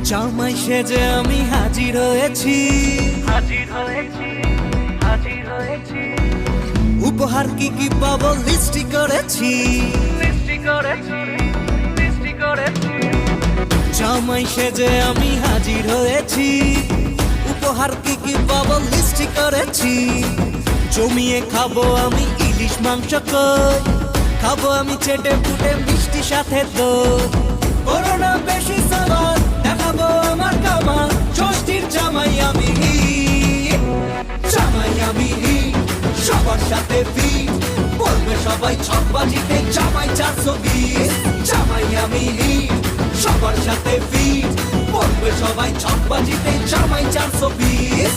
জামাই সেজে আমি হাজির হয়েছি, উপহার কি কি পাবো লিস্টি করেছি। জামাই সেজে আমি হাজির হয়েছি, উপহার কি কি পাবো লিস্টি করেছি। জমিয়ে খাবো আমি ইলিশ মাংস কই, খাবো আমি চেটে পুটে মিষ্টি সাথে দই। করোনা বেশি সামাল দেখাবো আমার কামাল, ষষ্ঠীর জামাই আমি হিট, জামাই আমি হিট, সবার সাথে ফিট, বলবে সবাই ছকবাজিতে জামাই 420। জামাই আমি হিট, সবার সাথে ফিট, বলবে সবাই ছকবাজিতে জামাই 420।